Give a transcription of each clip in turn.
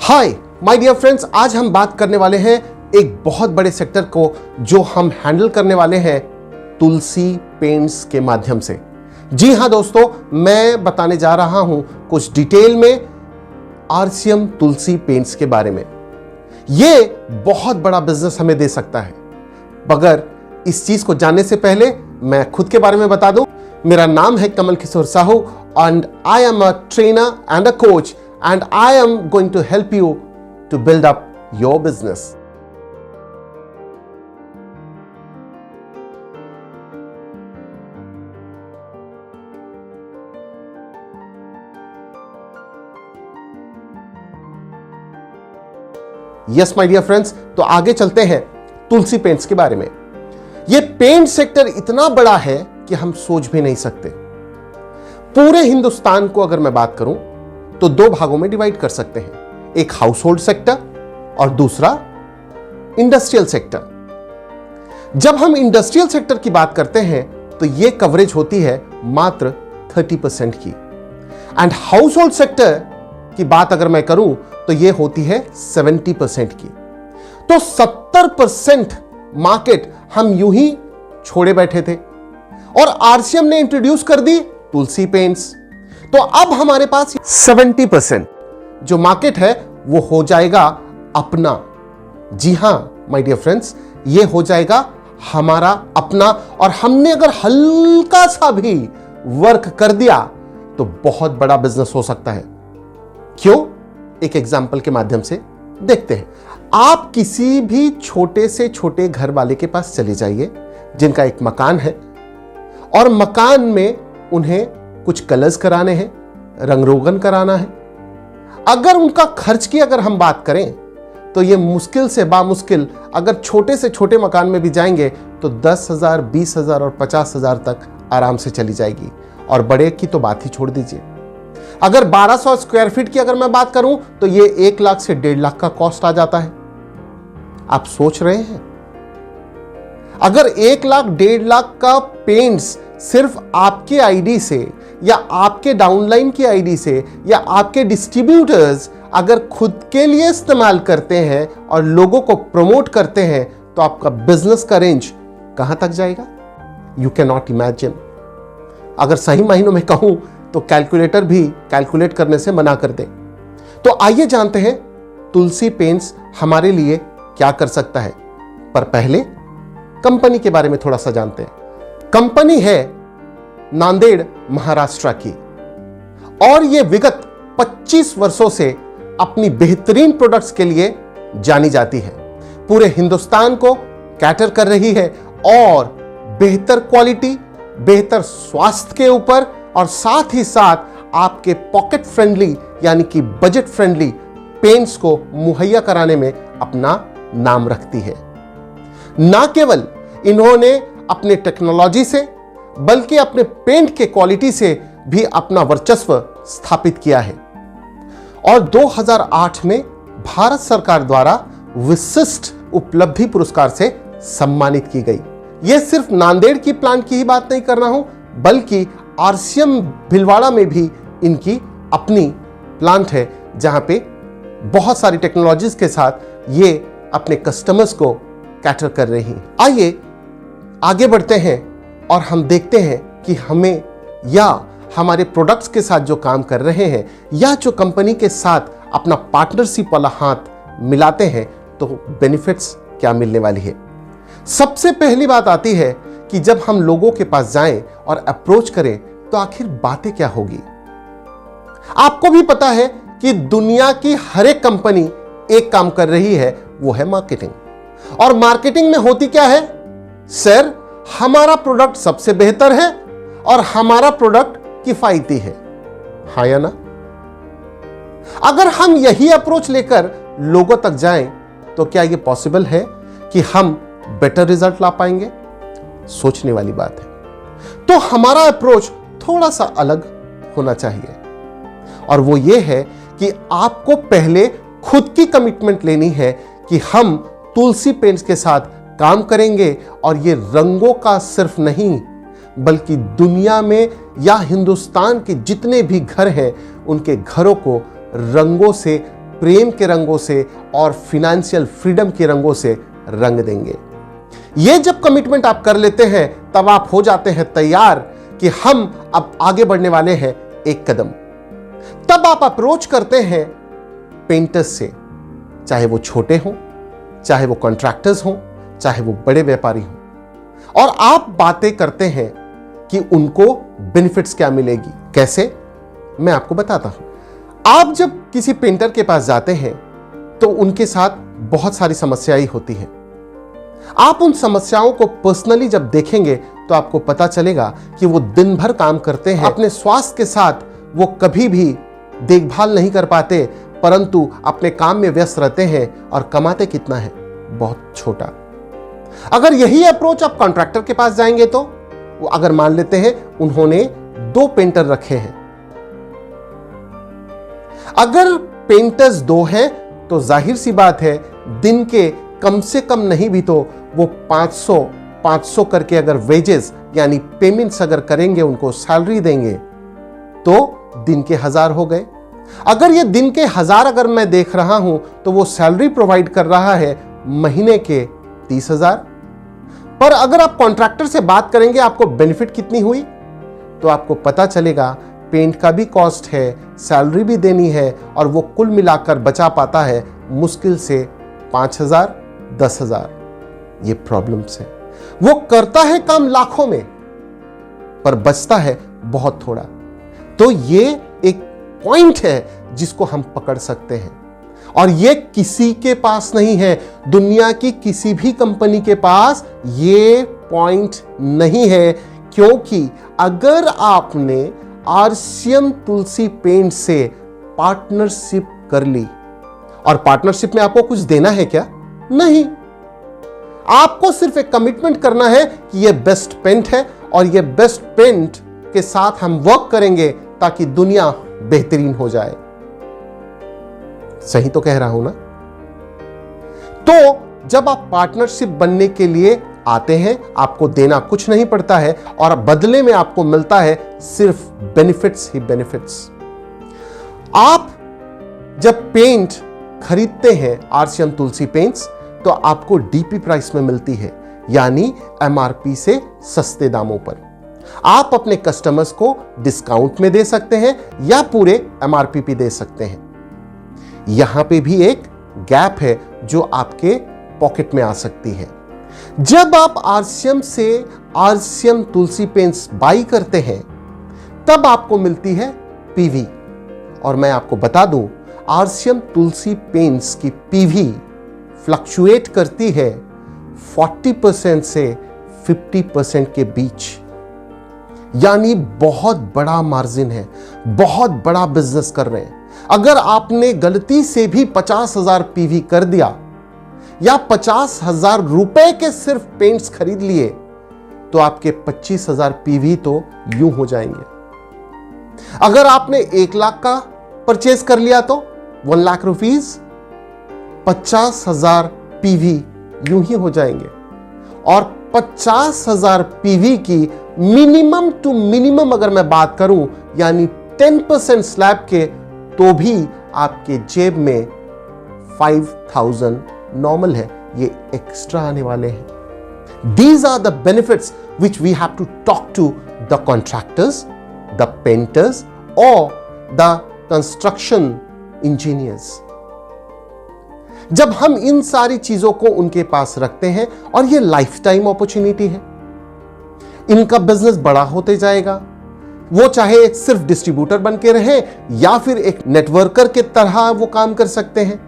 Hi my dear friends, आज हम बात करने वाले हैं एक बहुत बड़े सेक्टर को जो हम हैंडल करने वाले हैं तुलसी पेंट्स के माध्यम से। जी हां दोस्तों, मैं बताने जा रहा हूं कुछ डिटेल में आरसीएम तुलसी पेंट्स के बारे में। यह बहुत बड़ा बिजनेस हमें दे सकता है। मगर इस चीज को जानने से पहले मैं खुद के बारे में बता दूं। मेरा नाम है Kamal Kishore Sahu and I am a trainer and a coach and I am going to help you to build up your business. Yes my dear friends, तो आगे चलते हैं तुलसी पेंट्स के बारे में। यह पेंट सेक्टर इतना बड़ा है कि हम सोच भी नहीं सकते। पूरे हिंदुस्तान को अगर मैं बात करूं तो दो भागों में डिवाइड कर सकते हैं, एक हाउस होल्ड सेक्टर और दूसरा इंडस्ट्रियल सेक्टर। जब हम इंडस्ट्रियल सेक्टर की बात करते हैं तो यह कवरेज होती है मात्र 30% की, एंड हाउस होल्ड सेक्टर की बात अगर मैं करूं तो यह होती है 70% की। तो 70% मार्केट हम यूं ही छोड़े बैठे थे और आरसीएम ने इंट्रोड्यूस कर दी तुलसी पेंट्स। तो अब हमारे पास 70% जो मार्केट है वो हो जाएगा अपना। जी हां माय डियर फ्रेंड्स, ये हो जाएगा हमारा अपना, और हमने अगर हल्का सा भी वर्क कर दिया तो बहुत बड़ा बिजनेस हो सकता है। क्यों? एक एग्जांपल के माध्यम से देखते हैं। आप किसी भी छोटे से छोटे घर वाले के पास चले जाइए जिनका एक मकान है और मकान में उन्हें कुछ कलर्स कराने हैं, रंग रोगन कराना है। अगर उनका खर्च की अगर हम बात करें तो यह मुश्किल से बामुश्किल, अगर छोटे से छोटे मकान में भी जाएंगे तो 10,000, 20,000 और 50,000 तक आराम से चली जाएगी, और बड़े की तो बात ही छोड़ दीजिए। अगर 1200 स्क्वायर फीट की अगर मैं बात करूं तो यह 1 लाख से 1.5 लाख का कॉस्ट आ जाता है। आप सोच रहे हैं, अगर 1 लाख 1.5 लाख का पेंट्स सिर्फ आपके आईडी से या आपके डाउनलाइन की आईडी से या आपके डिस्ट्रीब्यूटर्स अगर खुद के लिए इस्तेमाल करते हैं और लोगों को प्रमोट करते हैं तो आपका बिजनेस का रेंज कहां तक जाएगा? You can not imagine. अगर सही मायनों में कहूं तो कैलकुलेटर भी कैलकुलेट करने से मना कर दे। तो आइए जानते हैं तुलसी पेंट्स हमारे लिए क्या कर सकता है। पर पहले कंपनी के बारे में थोड़ा सा जानते हैं। कंपनी है नांदेड़ महाराष्ट्र की, और यह विगत 25 वर्षों से अपनी बेहतरीन प्रोडक्ट्स के लिए जानी जाती है। पूरे हिंदुस्तान को कैटर कर रही है और बेहतर क्वालिटी, बेहतर स्वास्थ्य के ऊपर और साथ ही साथ आपके पॉकेट फ्रेंडली यानी कि बजट फ्रेंडली पेंट्स को मुहैया कराने में अपना नाम रखती है। ना केवल इन्होंने अपने टेक्नोलॉजी से बल्कि अपने पेंट के क्वालिटी से भी अपना वर्चस्व स्थापित किया है, और 2008 में भारत सरकार द्वारा विशिष्ट उपलब्धि पुरस्कार से सम्मानित की गई। यह सिर्फ नांदेड़ की प्लांट की ही बात नहीं कर रहा हूं, बल्कि आरसीएम भिलवाड़ा में भी इनकी अपनी प्लांट है जहां पे बहुत सारी टेक्नोलॉजीज के साथ ये अपने कस्टमर्स को कैटर कर रही हैं। आइए आगे बढ़ते हैं और हम देखते हैं कि हमें या हमारे प्रोडक्ट्स के साथ जो काम कर रहे हैं या जो कंपनी के साथ अपना पार्टनरशिप वाला हाथ मिलाते हैं तो बेनिफिट्स क्या मिलने वाली है। सबसे पहली बात आती है कि जब हम लोगों के पास जाएं और अप्रोच करें तो आखिर बातें क्या होगी। आपको भी पता है कि दुनिया की हर एक कंपनी एक काम कर रही है, वो है मार्केटिंग। और मार्केटिंग में होती क्या है? सर, हमारा प्रोडक्ट सबसे बेहतर है और हमारा प्रोडक्ट किफायती है, हाँ या ना? अगर हम यही अप्रोच लेकर लोगों तक जाएं तो क्या यह पॉसिबल है कि हम बेटर रिजल्ट ला पाएंगे? सोचने वाली बात है। तो हमारा अप्रोच थोड़ा सा अलग होना चाहिए, और वो ये है कि आपको पहले खुद की कमिटमेंट लेनी है कि हम तुलसी पेंट्स के साथ काम करेंगे, और ये रंगों का सिर्फ नहीं बल्कि दुनिया में या हिंदुस्तान के जितने भी घर हैं उनके घरों को रंगों से प्रेम के रंगों से और फाइनेंशियल फ्रीडम के रंगों से रंग देंगे। ये जब कमिटमेंट आप कर लेते हैं तब आप हो जाते हैं तैयार कि हम अब आगे बढ़ने वाले हैं एक कदम। तब आप अप्रोच करते हैं पेंटर्स से, चाहे वो छोटे हों, चाहे वो कॉन्ट्रैक्टर्स हों, चाहे वो बड़े व्यापारी हों, और आप बातें करते हैं कि उनको बेनिफिट्स क्या मिलेगी। कैसे, मैं आपको बताता हूं। आप जब किसी पेंटर के पास जाते हैं तो उनके साथ बहुत सारी समस्याएं होती हैं। आप उन समस्याओं को पर्सनली जब देखेंगे तो आपको पता चलेगा कि वो दिन भर काम करते हैं, अपने स्वास्थ्य के साथ वो कभी भी देखभाल नहीं कर पाते, परंतु अपने काम में व्यस्त रहते हैं और कमाते कितना है, बहुत छोटा। अगर यही अप्रोच आप कॉन्ट्रैक्टर के पास जाएंगे तो वो, अगर मान लेते हैं उन्होंने 2 पेंटर रखे हैं, अगर पेंटर्स 2 हैं तो जाहिर सी बात है दिन के कम से कम नहीं भी तो वो 500 करके अगर वेजेस यानी पेमेंट्स अगर करेंगे, उनको सैलरी देंगे तो दिन के 1000 हो गए। अगर ये दिन के 1000 अगर मैं देख रहा हूं तो वो सैलरी प्रोवाइड कर रहा है महीने के 30,000। पर अगर आप कॉन्ट्रैक्टर से बात करेंगे आपको बेनिफिट कितनी हुई, तो आपको पता चलेगा पेंट का भी कॉस्ट है, सैलरी भी देनी है, और वो कुल मिलाकर बचा पाता है मुश्किल से 5,000 10,000। ये प्रॉब्लम्स है। वो करता है काम लाखों में पर बचता है बहुत थोड़ा। तो ये एक पॉइंट है जिसको हम पकड़ सकते हैं, और ये किसी के पास नहीं है, दुनिया की किसी भी कंपनी के पास ये पॉइंट नहीं है। क्योंकि अगर आपने आरसीएम तुलसी पेंट से पार्टनरशिप कर ली, और पार्टनरशिप में आपको कुछ देना है क्या? नहीं, आपको सिर्फ एक कमिटमेंट करना है कि ये बेस्ट पेंट है और ये बेस्ट पेंट के साथ हम वर्क करेंगे ताकि दुनिया बेहतरीन हो जाए। सही तो कह रहा हूं ना? तो जब आप पार्टनरशिप बनने के लिए आते हैं, आपको देना कुछ नहीं पड़ता है और बदले में आपको मिलता है सिर्फ बेनिफिट्स ही बेनिफिट्स। आप जब पेंट खरीदते हैं आरसीएम तुलसी पेंट्स, तो आपको डीपी प्राइस में मिलती है, यानी एमआरपी से सस्ते दामों पर। आप अपने कस्टमर्स को डिस्काउंट में दे सकते हैं या पूरे एमआरपी पे दे सकते हैं। यहां पे भी एक गैप है जो आपके पॉकेट में आ सकती है। जब आप आरसीएम से आरसीएम तुलसी पेंट्स बाई करते हैं तब आपको मिलती है पीवी, और मैं आपको बता दूं आरसीएम तुलसी पेंट्स की पीवी फ्लक्चुएट करती है 40% से 50% के बीच, यानी बहुत बड़ा मार्जिन है, बहुत बड़ा बिजनेस कर रहे हैं। अगर आपने गलती से भी 50,000 पीवी कर दिया या 50,000 रुपए के सिर्फ पेंट्स खरीद लिए तो आपके 25,000 पीवी तो यूं हो जाएंगे। अगर आपने 1 लाख का परचेज कर लिया तो 1 लाख रुपीज, 50,000 पीवी यूं ही हो जाएंगे। और 50,000 पीवी की मिनिमम टू मिनिमम अगर मैं बात करूं, यानी 10% स्लैब के, तो भी आपके जेब में 5,000 नॉर्मल है, ये एक्स्ट्रा आने वाले हैं। These are the benefits which we have to talk to the contractors, the painters or the construction engineers। जब हम इन सारी चीजों को उनके पास रखते हैं, और ये लाइफ टाइम अपॉर्चुनिटी है, इनका बिजनेस बड़ा होते जाएगा। वो चाहे एक सिर्फ डिस्ट्रीब्यूटर बन के रहे या फिर एक नेटवर्कर के तरह वो काम कर सकते हैं।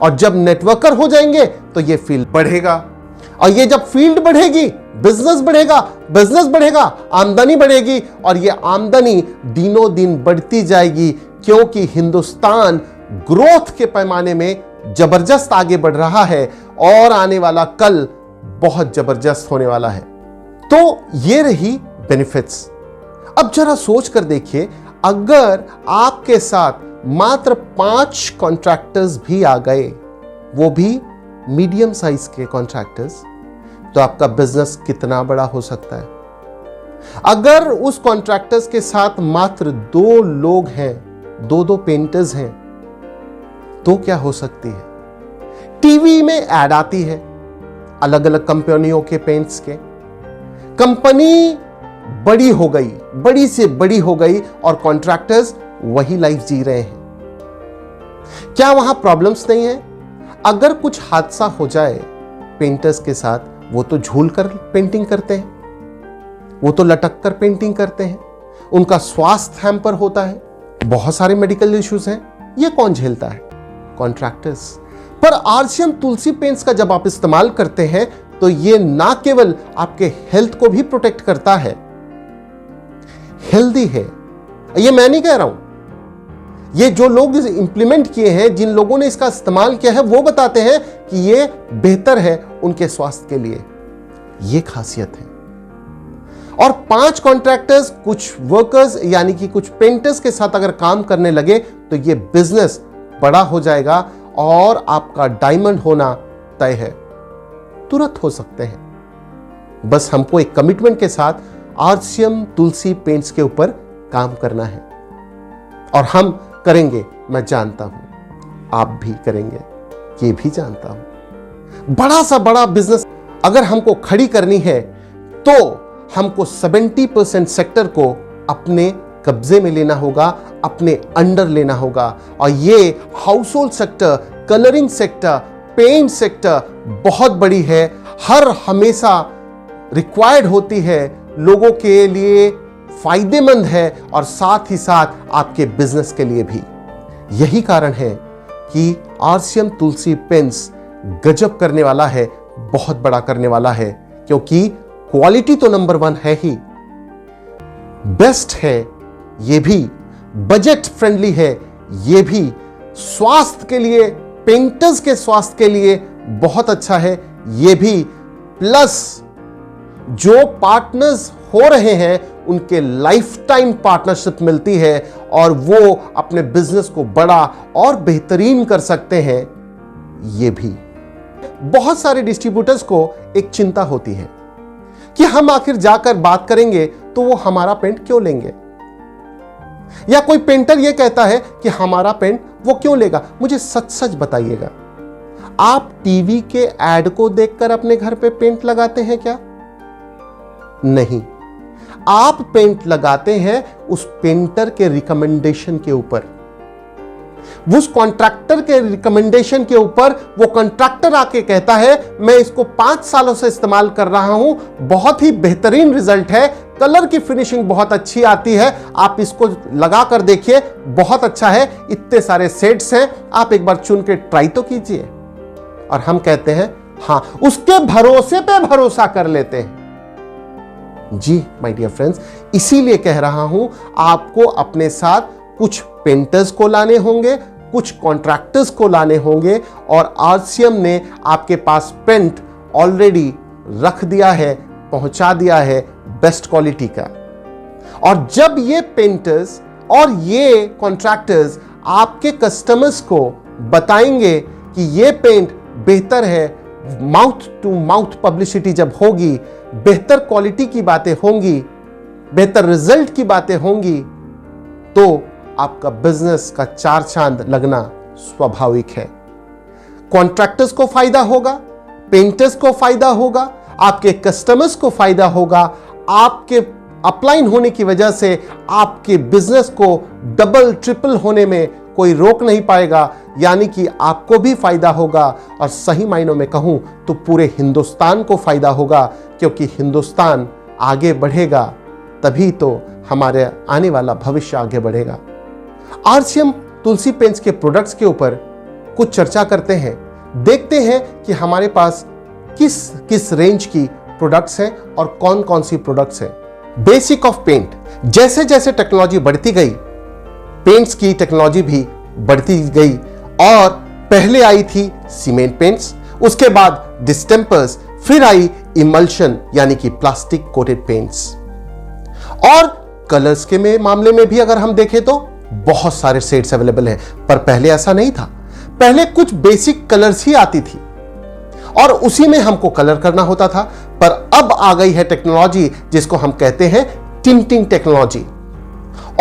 और जब नेटवर्कर हो जाएंगे तो ये फील्ड बढ़ेगा, और ये जब फील्ड बढ़ेगी बिजनेस बढ़ेगा, बिजनेस बढ़ेगा आमदनी बढ़ेगी, और ये आमदनी दिनों दिन बढ़ती जाएगी, क्योंकि हिंदुस्तान ग्रोथ के पैमाने में जबरदस्त आगे बढ़ रहा है और आने वाला कल बहुत जबरदस्त होने वाला है। तो ये रही बेनिफिट्स। अब जरा सोच कर देखिए, अगर आपके साथ मात्र 5 कॉन्ट्रैक्टर्स भी आ गए, वो भी मीडियम साइज के कॉन्ट्रैक्टर्स, तो आपका बिजनेस कितना बड़ा हो सकता है। अगर उस कॉन्ट्रैक्टर्स के साथ मात्र 2 लोग हैं, 2 पेंटर्स हैं, तो क्या हो सकती है? टीवी में ऐड आती है अलग अलग कंपनियों के पेंट्स के, कंपनी बड़ी हो गई, बड़ी से बड़ी हो गई और कॉन्ट्रैक्टर्स वही लाइफ जी रहे हैं। क्या वहां प्रॉब्लम्स नहीं है? अगर कुछ हादसा हो जाए पेंटर्स के साथ, वो तो झूल कर पेंटिंग करते हैं, वो तो लटक कर पेंटिंग करते हैं, उनका स्वास्थ्य हैम्पर होता है, बहुत सारे मेडिकल इश्यूज हैं, ये कौन झेलता है? कॉन्ट्रैक्टर्स। पर आरसीएम तुलसी पेंट्स का जब आप इस्तेमाल करते हैं तो ये ना केवल आपके हेल्थ को भी प्रोटेक्ट करता है, हेल्दी है, ये मैं नहीं कह रहा हूं, ये जो लोग इंप्लीमेंट किए हैं, जिन लोगों ने इसका इस्तेमाल किया है, वो बताते हैं कि ये बेहतर है उनके स्वास्थ्य के लिए। ये खासियत है। और 5 कॉन्ट्रैक्टर्स, कुछ वर्कर्स यानी कि कुछ पेंटर्स के साथ अगर काम करने लगे तो ये बिजनेस बड़ा हो जाएगा और आपका डायमंड होना तय है। तुरंत हो सकते हैं, बस हमको एक कमिटमेंट के साथ आरसीएम तुलसी पेंट्स के ऊपर काम करना है और हम करेंगे। मैं जानता हूं आप भी करेंगे, ये भी जानता हूं। बड़ा सा बड़ा बिजनेस अगर हमको खड़ी करनी है तो हमको 70% सेक्टर को अपने कब्जे में लेना होगा, अपने अंडर लेना होगा। और ये household sector, colouring sector, paint sector बहुत बड़ी है, हर हमेशा रिक्वायर्ड होती है, लोगों के लिए फायदेमंद है और साथ ही साथ आपके बिजनेस के लिए भी। यही कारण है कि आरसीएम तुलसी पेंट्स गजब करने वाला है, बहुत बड़ा करने वाला है, क्योंकि क्वालिटी तो नंबर 1 है ही, बेस्ट है ये भी, बजट फ्रेंडली है ये भी, स्वास्थ्य के लिए, पेंटर्स के स्वास्थ्य के लिए बहुत अच्छा है ये भी, प्लस जो पार्टनर्स हो रहे हैं उनके लाइफ टाइम पार्टनरशिप मिलती है और वो अपने बिजनेस को बड़ा और बेहतरीन कर सकते हैं ये भी। बहुत सारे डिस्ट्रीब्यूटर्स को एक चिंता होती है कि हम आखिर जाकर बात करेंगे तो वो हमारा पेंट क्यों लेंगे, या कोई पेंटर ये कहता है कि हमारा पेंट वो क्यों लेगा। मुझे सच सच बताइएगा, आप टीवी के एड को देखकर अपने घर पे पेंट लगाते हैं क्या? नहीं, आप पेंट लगाते हैं उस पेंटर के रिकमेंडेशन के ऊपर, उस कॉन्ट्रैक्टर के रिकमेंडेशन के ऊपर। वो कॉन्ट्रैक्टर आके कहता है मैं इसको 5 सालों से इस्तेमाल कर रहा हूं, बहुत ही बेहतरीन रिजल्ट है, कलर की फिनिशिंग बहुत अच्छी आती है, आप इसको लगा कर देखिए, बहुत अच्छा है, इतने सारे शेड्स हैं, आप एक बार चुन के ट्राई तो कीजिए। और हम कहते हैं हां, उसके भरोसे पे भरोसा कर लेते हैं। जी माय डियर फ्रेंड्स, इसीलिए कह रहा हूं आपको अपने साथ कुछ पेंटर्स को लाने होंगे, कुछ कॉन्ट्रैक्टर्स को लाने होंगे, और आरसीएम ने आपके पास पेंट ऑलरेडी रख दिया है, पहुंचा दिया है बेस्ट क्वालिटी का। और जब ये पेंटर्स और ये कॉन्ट्रैक्टर्स आपके कस्टमर्स को बताएंगे कि ये पेंट बेहतर है, माउथ टू माउथ पब्लिसिटी जब होगी, बेहतर क्वालिटी की बातें होंगी, बेहतर रिजल्ट की बातें होंगी, तो आपका बिजनेस का 4 चांद लगना स्वाभाविक है। कॉन्ट्रैक्टर्स को फायदा होगा, पेंटर्स को फायदा होगा, आपके कस्टमर्स को फायदा होगा, आपके अपलाइन होने की वजह से आपके बिजनेस को डबल ट्रिपल होने में कोई रोक नहीं पाएगा, यानी कि आपको भी फायदा होगा। और सही मायनों में कहूं तो पूरे हिंदुस्तान को फायदा होगा, क्योंकि हिंदुस्तान आगे बढ़ेगा तभी तो हमारे आने वाला भविष्य आगे बढ़ेगा। आरसीएम तुलसी पेंट्स के प्रोडक्ट्स के ऊपर कुछ चर्चा करते हैं, देखते हैं कि हमारे पास किस किस रेंज की प्रोडक्ट्स हैं और कौन कौन सी प्रोडक्ट्स हैं। बेसिक ऑफ पेंट, जैसे जैसे टेक्नोलॉजी बढ़ती गई, पेंट्स की टेक्नोलॉजी भी बढ़ती गई, और पहले आई थी सीमेंट पेंट्स, उसके बाद डिस्टेंपर्स, फिर आई इमल्शन यानी कि प्लास्टिक कोटेड पेंट्स। और कलर्स के मामले में भी अगर हम देखें तो बहुत सारे शेड्स अवेलेबल हैं, पर पहले ऐसा नहीं था। पहले कुछ बेसिक कलर्स ही आती थी और उसी में हमको कलर करना होता था, पर अब आ गई है टेक्नोलॉजी जिसको हम कहते हैं टिंटिंग टेक्नोलॉजी,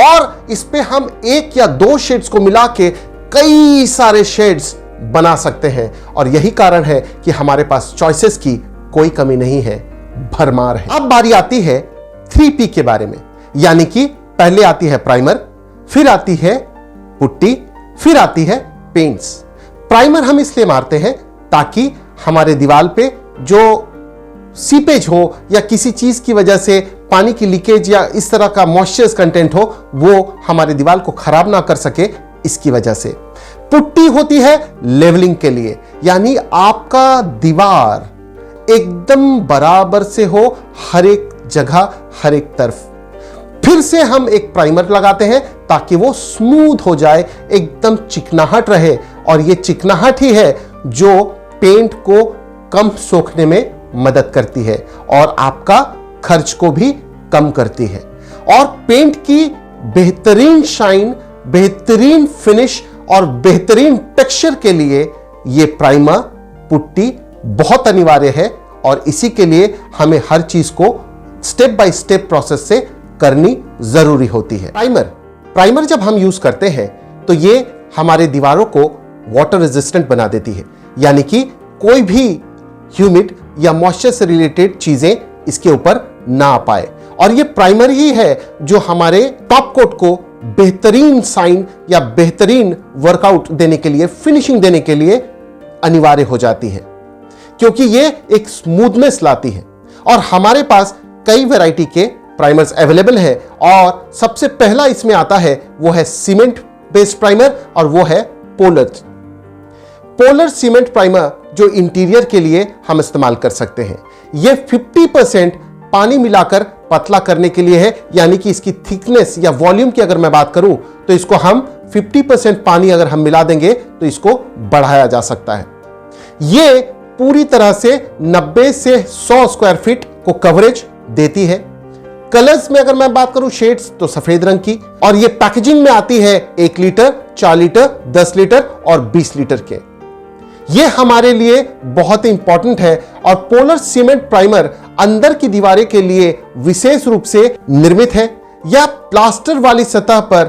और इस पे हम 1 या 2 शेड्स को मिला के कई सारे शेड्स बना सकते हैं और यही कारण है कि हमारे पास चॉइसेस की कोई कमी नहीं है, भरमार है। अब बारी आती है 3P के बारे में, यानी कि पहले आती है प्राइमर, फिर आती है पुट्टी, फिर आती है पेंट्स। प्राइमर हम इसलिए मारते हैं ताकि हमारे दीवार पे जो सीपेज हो या किसी चीज की वजह से पानी की लीकेज या इस तरह का मॉइस्चर कंटेंट हो, वो हमारे दीवार को खराब ना कर सके, इसकी वजह से। पुट्टी होती है लेवलिंग के लिए, यानी आपका दीवार एकदम बराबर से हो हर एक जगह, हर एक तरफ। फिर से हम एक प्राइमर लगाते हैं ताकि वो स्मूथ हो जाए, एकदम चिकनाहट रहे, और ये चिकनाहट ही है जो पेंट को कम सोखने में मदद करती है और आपका खर्च को भी कम करती है। और पेंट की बेहतरीन शाइन, बेहतरीन फिनिश और बेहतरीन टेक्सचर के लिए ये प्राइमर, पुट्टी बहुत अनिवार्य है और इसी के लिए हमें हर चीज को स्टेप बाय स्टेप प्रोसेस से करनी जरूरी होती है। प्राइमर जब हम यूज करते हैं तो ये हमारे दीवारों को वाटर रेजिस्टेंट बना देती है, यानी कि कोई भी ह्यूमिड या मॉइस्चर से रिलेटेड चीजें इसके ऊपर ना आ पाए। और ये प्राइमर ही है जो हमारे टॉप कोट को बेहतरीन साइन या बेहतरीन वर्कआउट देने के लिए, फिनिशिंग देने के लिए अनिवार्य हो जाती है, क्योंकि ये एक स्मूथनेस लाती है। और हमारे पास कई वैरायटी के प्राइमर्स अवेलेबल है और सबसे पहला इसमें आता है वो है सीमेंट बेस्ड प्राइमर और वो है पोलर सीमेंट प्राइमर, जो इंटीरियर के लिए हम इस्तेमाल कर सकते हैं। ये 50% पानी मिलाकर पतला करने के लिए है, यानी कि इसकी थिकनेस या वॉल्यूम की अगर मैं बात करूं तो इसको हम 50% पानी अगर हम मिला देंगे तो इसको बढ़ाया जा सकता है। ये पूरी तरह से 90 से 100 स्क्वायर फीट को कवरेज देती है। कलर्स में अगर मैं बात करूं शेड्स, तो सफेद रंग की, और ये पैकेजिंग में आती है 1 लीटर, 4 लीटर, 10 लीटर और 20 लीटर के। ये हमारे लिए बहुत ही इंपॉर्टेंट है। और पोलर सीमेंट प्राइमर अंदर की दीवारें के लिए विशेष रूप से निर्मित है या प्लास्टर वाली सतह पर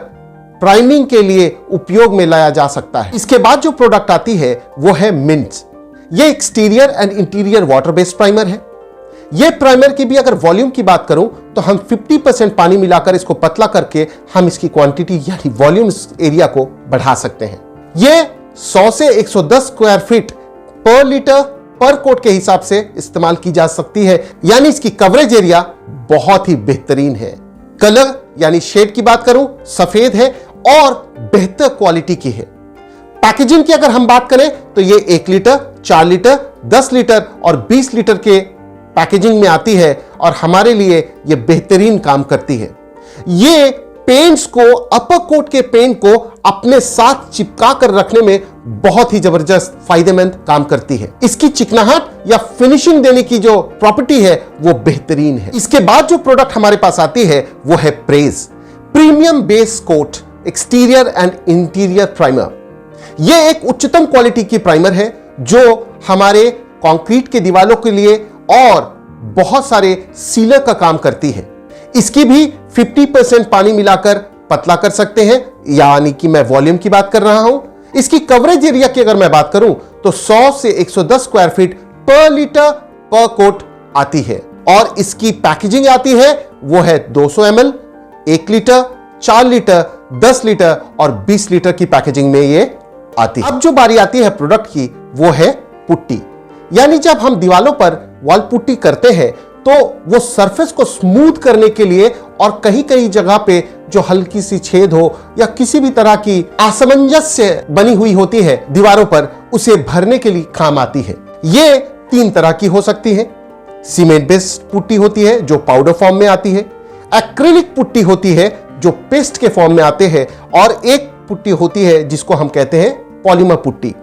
प्राइमिंग के लिए उपयोग में लाया जा सकता है। इसके बाद जो प्रोडक्ट आती है वो है मिंट्स। ये exterior and interior water based primer है। ये प्राइमर की भी अगर वॉल्यूम की बात करूं तो हम 50% पानी मिलाकर इसको पतला करके हम इसकी क्वांटिटी यानी वॉल्यूम एरिया को बढ़ा सकते हैं। ये 100 से 110 स्क्वायर फीट पर लीटर पर कोट के हिसाब से इस्तेमाल की जा सकती है, यानी इसकी कवरेज एरिया बहुत ही बेहतरीन है। कलर यानी शेड की बात करूं, सफेद है और बेहतर क्वालिटी की है। पैकेजिंग की अगर हम बात करें तो ये 1 लीटर, 4 लीटर, 10 लीटर और 20 लीटर के पैकेजिंग में आती है और हमारे लिए ये बेहतरीन काम करती है। ये पेंट्स को, अपर कोट के पेंट को अपने साथ चिपका कर रखने में बहुत ही जबरदस्त फायदेमंद काम करती है। इसकी चिकनाहट या फिनिशिंग देने की जो प्रॉपर्टी है वो बेहतरीन है। इसके बाद जो प्रोडक्ट हमारे पास आती है वो है praise premium base coat exterior and interior primer. यह एक उच्चतम क्वालिटी की प्राइमर है जो हमारे कंक्रीट के दीवारों के लिए और बहुत सारे सीलर का काम करती है। इसकी भी 50% पानी मिलाकर पतला कर सकते हैं, यानी कि मैं वॉल्यूम की बात कर रहा हूं। इसकी कवरेज एरिया की अगर मैं बात करूं तो 100 से 110 स्क्वायर फीट पर लीटर पर कोट आती है। और इसकी पैकेजिंग आती है वो है 200 ml, 1 लीटर, 4 लीटर, 10 लीटर और 20 लीटर की पैकेजिंग में ये आती है। अब जो बारी आती है प्रोडक्ट की वो है पुट्टी, यानी जब हम दीवारों पर वॉल पुट्टी करते हैं तो वो सरफेस को स्मूथ करने के लिए और कहीं कहीं जगह पे जो हल्की सी छेद हो या किसी भी तरह की असमंजस्य बनी हुई होती है दीवारों पर, उसे भरने के लिए काम आती है। ये 3 तरह की हो सकती है। सीमेंट बेस्ड पुट्टी होती है जो पाउडर फॉर्म में आती है, एक्रिलिक पुट्टी होती है जो पेस्ट के फॉर्म में आते हैं, और एक पुट्टी होती है जिसको हम कहते हैं पॉलीमर पुट्टी,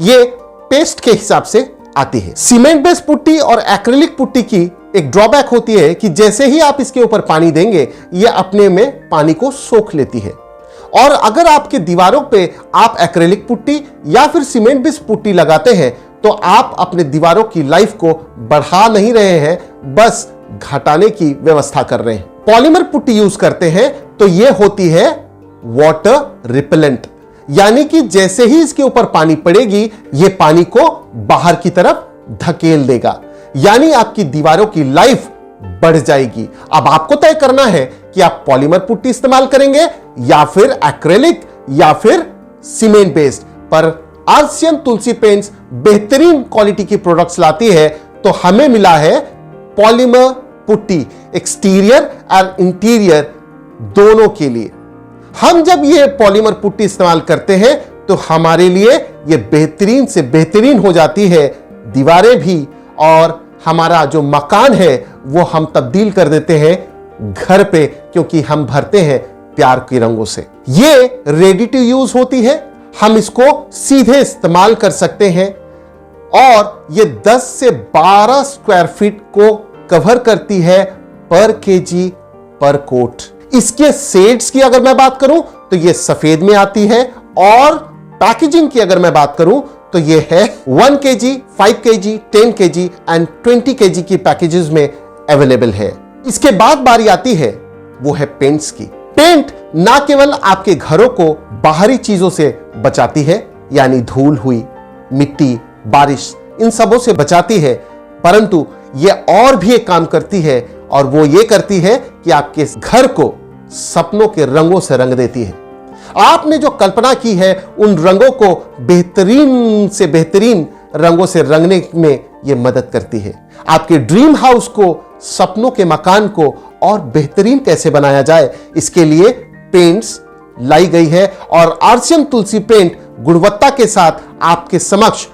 ये पेस्ट के हिसाब से आती है। सीमेंट बेस्ड पुट्टी और एक्रिलिक पुट्टी की एक ड्रॉबैक होती है कि जैसे ही आप इसके ऊपर पानी देंगे ये अपने में पानी को सोख लेती है। और अगर आपके दीवारों पे आप एक्रिलिक पुट्टी या फिर सीमेंट बेस्ड पुट्टी लगाते हैं तो आप अपने दीवारों की लाइफ को बढ़ा नहीं रहे हैं, बस घटाने की व्यवस्था कर रहे हैं। पॉलीमर पुट्टी यूज करते हैं तो यह होती है वाटर रिपेलेंट, यानी कि जैसे ही इसके ऊपर पानी पड़ेगी ये पानी को बाहर की तरफ धकेल देगा, यानी आपकी दीवारों की लाइफ बढ़ जाएगी। अब आपको तय करना है कि आप पॉलीमर पुट्टी इस्तेमाल करेंगे या फिर एक्रेलिक या फिर सीमेंट बेस्ड। पर आरसीएम तुलसी पेंट्स बेहतरीन क्वालिटी की प्रोडक्ट्स लाती है, तो हमें मिला है पॉलीमर पुट्टी एक्सटीरियर और इंटीरियर दोनों के लिए। हम जब ये पॉलीमर पुट्टी इस्तेमाल करते हैं तो हमारे लिए ये बेहतरीन से बेहतरीन हो जाती है दीवारें भी, और हमारा जो मकान है वो हम तब्दील कर देते हैं घर पे, क्योंकि हम भरते हैं प्यार के रंगों से। ये रेडी टू यूज होती है, हम इसको सीधे इस्तेमाल कर सकते हैं, और ये 10 से 12 स्क्वायर फीट को कवर करती है पर केजी पर कोट। इसके शेड्स की अगर मैं बात करूं तो ये सफेद में आती है, और पैकेजिंग की अगर मैं बात करूं तो ये है 1 kg, 5 kg, 10 kg and 20 kg की पैकेजेस में अवेलेबल है। इसके बाद बारी आती है वो है पेंट्स की। पेंट ना केवल आपके घरों को बाहरी चीजों से बचाती है, यानी धूल हुई, मिट्टी, बारिश, इन सबों से बचाती है, परंतु ये और भी एक काम करती है, और वो ये करती है कि आपके घर को सपनों के रंगों से रंग देती है। आपने जो कल्पना की है उन रंगों को बेहतरीन से बेहतरीन रंगों से रंगने में ये मदद करती है। आपके ड्रीम हाउस को, सपनों के मकान को और बेहतरीन कैसे बनाया जाए, इसके लिए पेंट्स लाई गई है, और आरसीएम तुलसी पेंट गुणवत्ता के साथ आपके समक्ष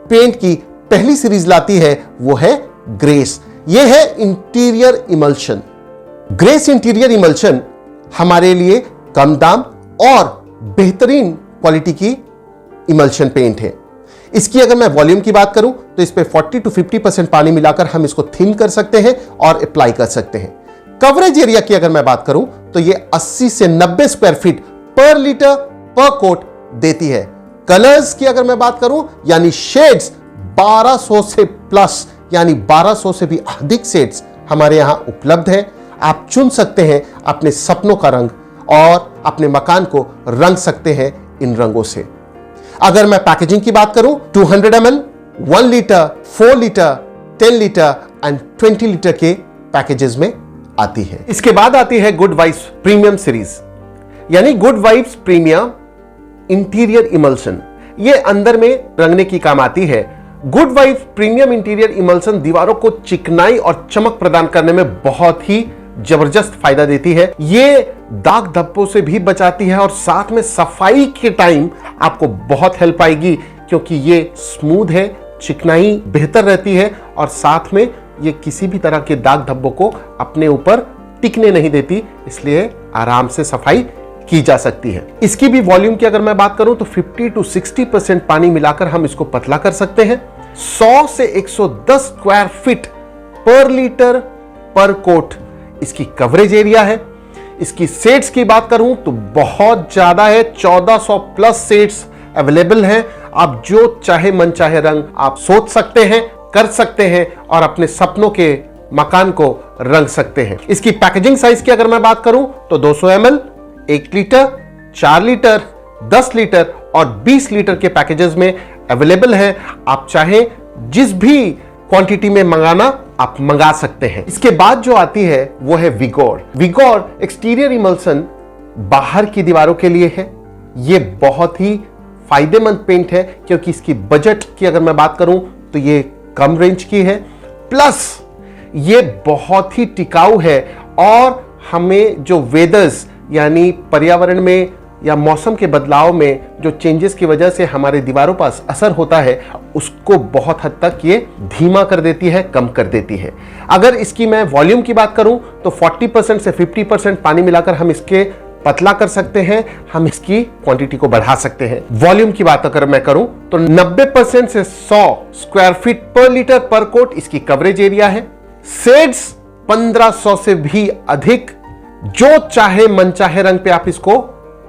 पेंट की पहली सीरीज लाती है, वो है ग्रेस। ये है interior emulsion. Grace interior emulsion हमारे लिए कम दाम और बेहतरीन क्वालिटी की इमल्शन पेंट है। इसकी अगर मैं वॉल्यूम की बात करूं तो इस पे 40 to 50% पानी मिलाकर हम इसको थिन कर सकते हैं और अप्लाई कर सकते हैं। कवरेज एरिया की अगर मैं बात करूं तो ये 80 से 90 स्क्वायर फीट पर लीटर पर कोट देती है। कलर्स की अगर मैं बात करूं यानी शेड्स 1200 से प्लस, यानी 1200 से भी अधिक शेड्स हमारे यहां उपलब्ध है। आप चुन सकते हैं अपने सपनों का रंग और अपने मकान को रंग सकते हैं इन रंगों से। अगर मैं पैकेजिंग की बात करूं 200 ml, 1 litre, 4 litre, 10 litre and 20 litre के पैकेजेस में आती है। इसके बाद आती है गुड वाइब्स प्रीमियम सीरीज, यानी good vibes premium interior emulsion. ये अंदर में रंगने की काम आती है। Good vibes premium interior emulsion दीवारों को चिकनाई और चमक प्रदान करने में बहुत ही जबरदस्त फायदा देती है। ये दाग धब्बों से भी बचाती है और साथ में सफाई के टाइम आपको बहुत हेल्प आएगी, क्योंकि ये स्मूथ है, चिकनाई बेहतर रहती है और साथ में ये किसी भी तरह के दाग धब्बों को अपने ऊपर टिकने नहीं देती, इसलिए आराम से सफाई की जा सकती है। इसकी भी वॉल्यूम की अगर मैं बात करूं तो 50 to 60% पानी मिलाकर हम इसको पतला कर सकते हैं। 100 से 110 स्क्वायर फीट पर लीटर पर कोट इसकी कवरेज एरिया है। इसकी शेड्स की बात करूं तो बहुत ज्यादा है, 1400 प्लस शेड्स अवेलेबल हैं। आप जो चाहे मन चाहे रंग आप सोच सकते हैं, कर सकते हैं और अपने सपनों के मकान को रंग सकते हैं। इसकी पैकेजिंग साइज की अगर मैं बात करूं तो 200 ml, 1 लीटर, 4 लीटर, 10 लीटर और 20 लीटर के पैकेजेस में अवेलेबल है। आप चाहें जिस भी क्वांटिटी में मंगाना आप मंगा सकते हैं। इसके बाद जो आती है वो है विगोर। विगोर एक्सटीरियर इमल्शन बाहर की दीवारों के लिए है। ये बहुत ही फायदेमंद पेंट है, क्योंकि इसकी बजट की अगर मैं बात करूं तो ये कम रेंज की है, प्लस ये बहुत ही टिकाऊ है और हमें जो वेदर्स यानी पर्यावरण में या मौसम के बदलाव में जो चेंजेस की वजह से हमारे दीवारों पर असर होता है उसको बहुत हद तक ये धीमा कर देती है, कम कर देती है। अगर इसकी मैं वॉल्यूम की बात करूं तो 40% से 50% पानी मिलाकर हम इसके पतला कर सकते हैं, हम इसकी क्वांटिटी को बढ़ा सकते हैं। वॉल्यूम की बात अगर मैं करूं तो 90% से 100 स्क्वायर फीट पर लीटर पर कोट इसकी कवरेज एरिया है। शेड्स 1500 से भी अधिक, जो चाहे मन चाहे रंग पे आप इसको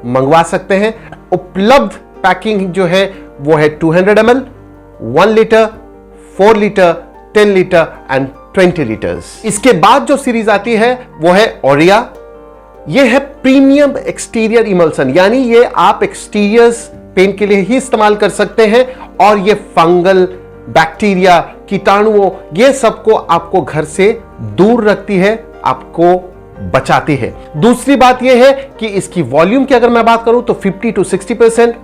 मंगवा सकते हैं। उपलब्ध पैकिंग जो है वो है 200 ml, 1 litre, 4 litre, 10 litre and 20 litres. इसके बाद जो सीरीज आती है वो है ओरिया। ये है प्रीमियम एक्सटीरियर इमल्शन, यानी ये आप एक्सटीरियर्स पेंट के लिए ही इस्तेमाल कर सकते हैं और ये फंगल, बैक्टीरिया, कीटाणुओं, ये सबको आपको घर से दूर रखती है, आपको बचाती है। दूसरी बात यह है कि इसकी वॉल्यूम की अगर मैं बात करूं तो 50 to 60%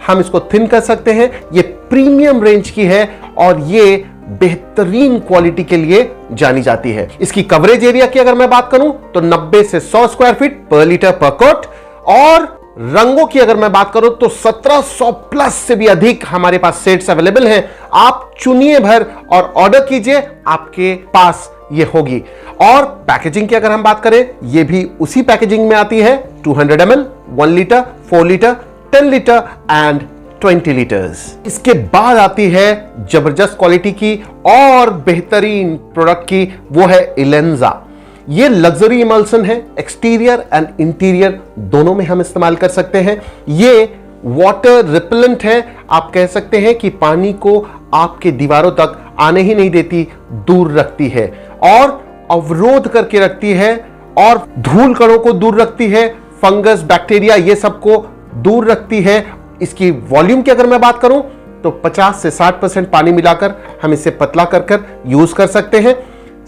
हम इसको थिन कर सकते हैं। ये प्रीमियम रेंज की है और ये बेहतरीन क्वालिटी के लिए जानी जाती है। इसकी कवरेज एरिया की अगर मैं बात करूं तो 90 से 100 स्क्वायर फीट पर लीटर पर कोट, और रंगों की अगर मैं बात करूं तो 1700 प्लस से भी अधिक हमारे पास सेट्स अवेलेबल हैं। आप चुनिए भर और ऑर्डर कीजिए, आपके पास ये होगी। और पैकेजिंग की अगर हम बात करें, ये भी उसी पैकेजिंग में आती है, 200 ml, 1 litre, 4 litre, 10 litre and 20 litres. इसके बाद आती है जबरदस्त क्वालिटी की और बेहतरीन प्रोडक्ट की, वो है इलेंजा। ये लग्जरी इमल्सन है, एक्सटीरियर एंड इंटीरियर दोनों में हम इस्तेमाल कर सकते हैं। ये वाटर रिपेलेंट है, आप कह सकते हैं कि पानी को आपके दीवारों तक आने ही नहीं देती, दूर रखती है और अवरोध करके रखती है और धूल कणों को दूर रखती है, फंगस, बैक्टीरिया, ये सबको दूर रखती है। इसकी वॉल्यूम की अगर मैं बात करूं तो 50 से 60% पानी मिलाकर हम इसे पतला कर यूज कर सकते हैं।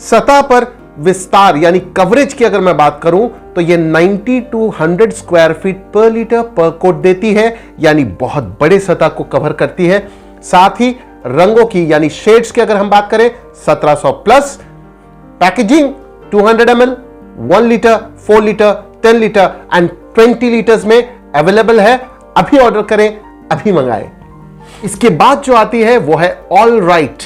सतह पर विस्तार यानी कवरेज की अगर मैं बात करूं तो ये 90 to 100 स्क्वायर फीट पर लीटर पर कोट देती है, यानी बहुत बड़े सतह को कवर करती है। साथ ही रंगों की यानी शेड्स की अगर हम बात करें 1700 plus. Packaging 200 ml, 1 litre, 4 litre, 10 litre and 20 litres में अवेलेबल है। अभी ऑर्डर करें, अभी मंगाएं। इसके बाद जो आती है वो है all right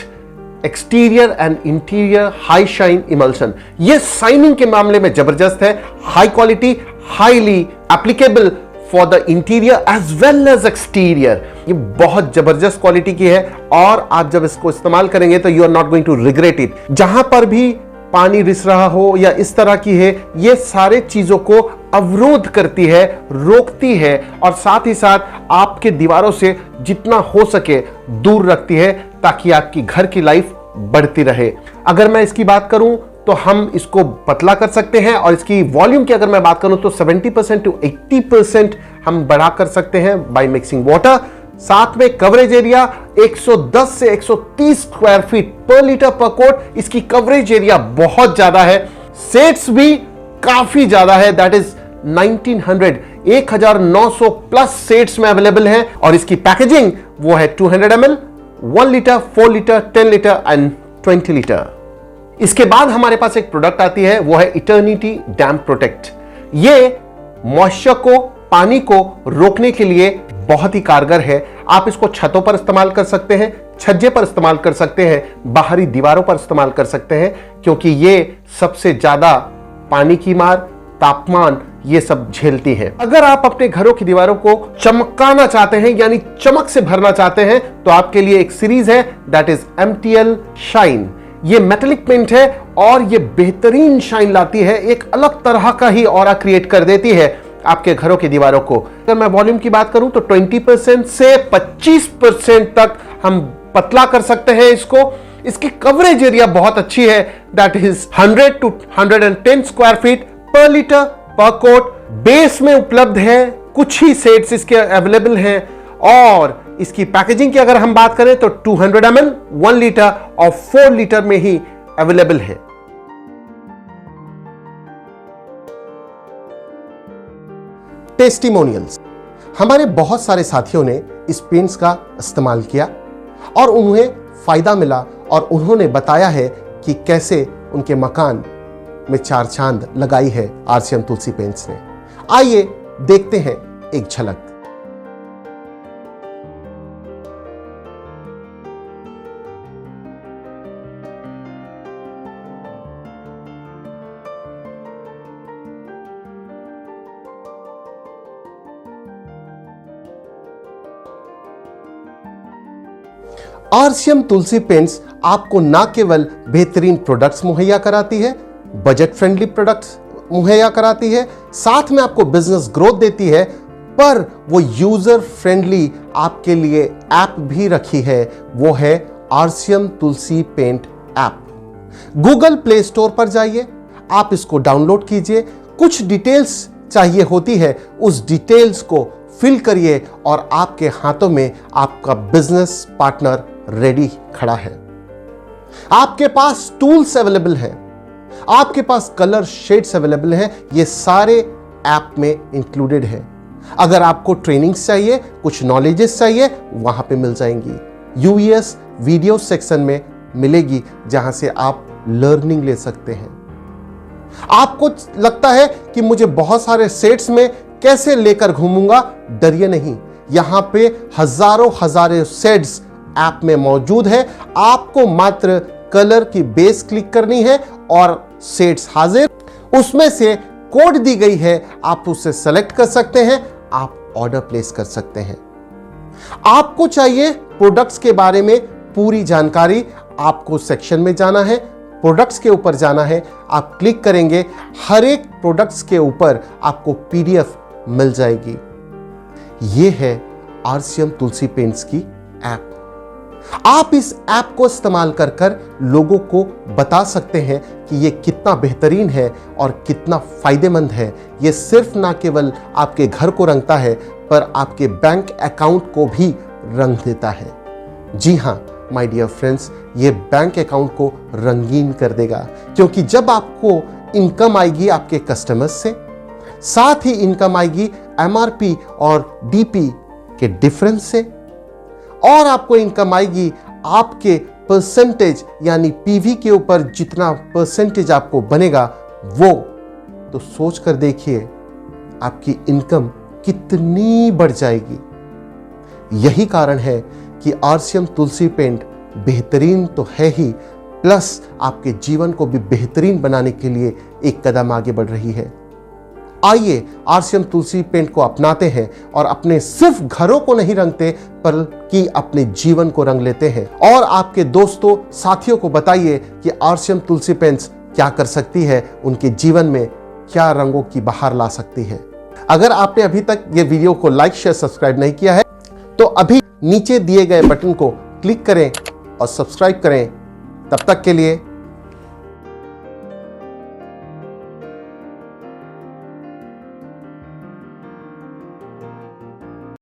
exterior and interior high shine emulsion. ये शाइनिंग के मामले में जबरदस्त है, high quality, highly applicable for the interior as well as exterior. ये बहुत जबरदस्त क्वालिटी की है और आप जब इसको इस्तेमाल करेंगे तो you are not going to regret it. जहां पर भी पानी रिस रहा हो या इस तरह की है, ये सारे चीजों को अवरोध करती है, रोकती है और साथ ही साथ आपके दीवारों से जितना हो सके दूर रखती है, ताकि आपकी घर की लाइफ बढ़ती रहे। अगर मैं इसकी बात करूं तो हम इसको पतला कर सकते हैं और इसकी वॉल्यूम की अगर मैं बात करूं तो 70% to 80% हम बढ़ा कर सकते हैं बाय मिक्सिंग वाटर। साथ में कवरेज एरिया 110 से 130 स्क्वायर फीट पर लीटर पर कोट। इसकी कवरेज एरिया बहुत ज्यादा है, सेट्स भी काफी ज्यादा है, दैट इज 1900 प्लस सेट्स में अवेलेबल है। और इसकी पैकेजिंग वो है 200 ml, 1 litre, 4 litre, 10 litre and 20 litre. इसके बाद हमारे पास एक प्रोडक्ट आती है, वो है इटर्निटी डैम्प प्रोटेक्ट। ये मॉइस्चर को, पानी को रोकने के लिए बहुत ही कारगर है। आप इसको छतों पर इस्तेमाल कर सकते हैं, छज्जे पर इस्तेमाल कर सकते हैं, बाहरी दीवारों पर इस्तेमाल कर सकते हैं, क्योंकि ये सबसे ज्यादा पानी की मार, तापमान, ये सब झेलती है। अगर आप अपने घरों की दीवारों को चमकाना चाहते हैं यानी चमक से भरना चाहते हैं तो आपके लिए एक सीरीज है, दैट इज MTL शाइन। ये मेटेलिक पेंट है और ये बेहतरीन शाइन लाती है, एक अलग तरह का ही ऑरा क्रिएट कर देती है आपके घरों की दीवारों को। अगर मैं वॉल्यूम की बात करूं तो 20% से 25% तक हम पतला कर सकते हैं इसको। इसकी कवरेज एरिया बहुत अच्छी है, that is 100 to 110 square feet पर लीटर पर कोट। बेस में उपलब्ध है, कुछ ही सेट्स इसके अवेलेबल हैं। और इसकी पैकेजिंग की अगर हम बात करें तो 200 ml, 1 लीटर और 4 लीटर में ही अवेलेबल है। टेस्टिमोनियल्स। हमारे बहुत सारे साथियों ने इस पेंट्स का इस्तेमाल किया और उन्हें फायदा मिला और उन्होंने बताया है कि कैसे उनके मकान में चार चांद लगाई है RCM तुलसी पेंट्स ने। आइए देखते हैं एक झलक। RCM तुलसी पेंट्स आपको ना केवल बेहतरीन प्रोडक्ट्स मुहैया कराती है, बजट फ्रेंडली प्रोडक्ट्स मुहैया कराती है, साथ में आपको बिजनेस ग्रोथ देती है, पर वो यूजर फ्रेंडली आपके लिए ऐप भी रखी है, वो है RCM Tulsi paint app. Google Play Store पर जाइए, आप इसको डाउनलोड कीजिए। कुछ डिटेल्स चाहिए होती है, उस डिटेल्स को फिल करिए और आपके हाथों में आपका बिजनेस पार्टनर रेडी खड़ा है। आपके पास टूल्स अवेलेबल हैं, आपके पास कलर शेड्स अवेलेबल हैं, ये सारे ऐप में इंक्लूडेड है। अगर आपको ट्रेनिंग्स चाहिए, कुछ नॉलेजेस चाहिए, वहां पे मिल जाएंगी। यूएस वीडियो सेक्शन में मिलेगी जहां से आप लर्निंग ले सकते हैं। आपको लगता है कि मुझे बहुत सारे सेट्स में कैसे लेकर घूमूंगा, डरिए नहीं, यहां पे हजारों सेट्स ऐप में मौजूद है। आपको मात्र कलर की बेस क्लिक करनी है और सेट्स हाजिर, उसमें से कोड दी गई है, आप उसे सेलेक्ट कर सकते हैं, आप ऑर्डर प्लेस कर सकते हैं। आपको चाहिए प्रोडक्ट्स के बारे में पूरी जानकारी, आपको सेक्शन में जाना है, प्रोडक्ट्स के ऊपर जाना है, आप क्लिक करेंगे, हर एक प्रोडक्ट्स के ऊपर आपको पीडीएफ मिल जाएगी। यह है आरसीएम तुलसी पेंट्स की ऐप। आप इस ऐप को इस्तेमाल कर लोगों को बता सकते हैं कि यह कितना बेहतरीन है और कितना फायदेमंद है। यह सिर्फ ना केवल आपके घर को रंगता है, पर आपके बैंक अकाउंट को भी रंग देता है। जी हां माय डियर फ्रेंड्स, ये बैंक अकाउंट को रंगीन कर देगा, क्योंकि जब आपको इनकम आएगी आपके कस्टमर्स से, साथ ही इनकम आएगी एमआरपी और डीपी के डिफरेंस से, और आपको इनकम आएगी आपके परसेंटेज यानी पीवी के ऊपर जितना परसेंटेज आपको बनेगा वो, तो सोच कर देखिए आपकी इनकम कितनी बढ़ जाएगी। यही कारण है कि आरसीएम तुलसी पेंट बेहतरीन तो है ही, प्लस आपके जीवन को भी बेहतरीन बनाने के लिए एक कदम आगे बढ़ रही है। आइए आरसीएम तुलसी पेंट को अपनाते हैं और अपने सिर्फ घरों को नहीं रंगते, बल्कि अपने जीवन को रंग लेते हैं। और आपके दोस्तों साथियों को बताइए कि आरसीएम तुलसी पेंट्स क्या कर सकती है, उनके जीवन में क्या रंगों की बहार ला सकती है। अगर आपने अभी तक ये वीडियो को लाइक शेयर सब्सक्राइब नहीं किया है तो अभी नीचे दिए गए बटन को क्लिक करें और सब्सक्राइब करें। तब तक के लिए